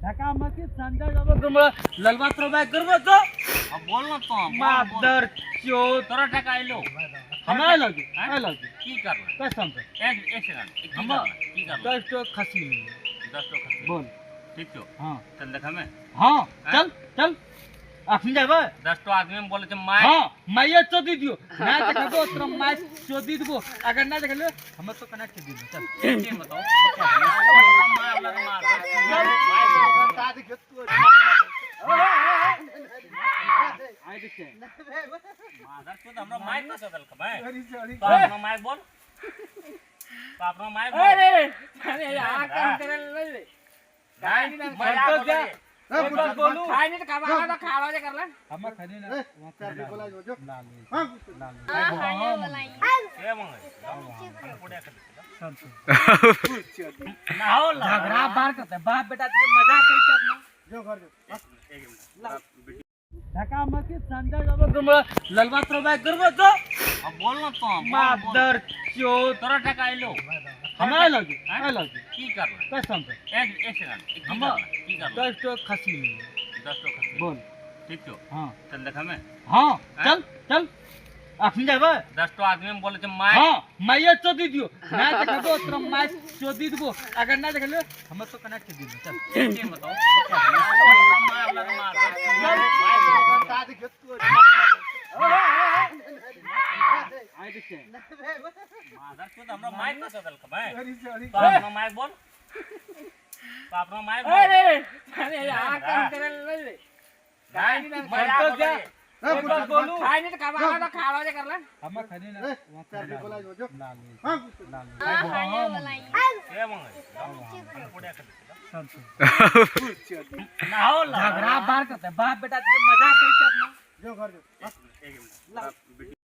ढका मकी संजय जब तुम ललवात्रो बाय करबो तो अब बोलना तो मादर चो तोरा टका आइलो हमारे लगे की करना कसम से एक सेकंड की करना 10 तो खसी नहीं 10 तो खसी बोल ठीक तो हां चल देखा मैं हां चल आप जाबे 10 तो आदमी में बोले माय हां माय चोदी दियो ना देखबो तोरा माय चोदी देबो अगर ना देखले हम तो कनेक्ट दियो चल ये बताओ मार दादी घेत आई देखे मादर तो हमरा माइक का सदल का भाई तो अपना माइक बोल तो अपना माइक बोल अरे यार काम करे ले गाय तो क्या बोलू खाई नहीं तो खावा तो खावा जे कर ले हम खाने ना वहां कर बोला जो लाल ये मंगे हम पुड़िया कर ना हो झगड़ा बार करते बाप बेटा के मजाक करते अपना जो घर जो एक मिनट ढका मकी संजय जब तुम ललवात्रो बाय करबो तो अब बोलना तो मादर चो तोरा टका आइलो हमारे लगे की करना कसम से एक सेकंड की करना 10 तो खसी नहीं 10 तो खसी बोल ठीक तो हां चल देखा मैं हां चल आप जाबे 10 तो आदमी में बोले माय हां माय चोदी दियो ना देखबो तोरा माय चोदी देबो अगर ना देखले हम तो कनेक्ट दियो चल ये बताओ दादी घेत आई देखे मादर तो हमरा माइक का सदल का भाई तो अपना माइक बोल तो अपना माइक बोल अरे यार काम करे ले गाय तो क्या बोलू खाई नहीं तो खावा तो खावा जे कर ले हम खाने ना वहां कर बोला जो लाल ये मंगे हम पुड़िया कर ना हो झगड़ा बार करते बाप बेटा के मजाक करते अपना जो घर जो एक मिनट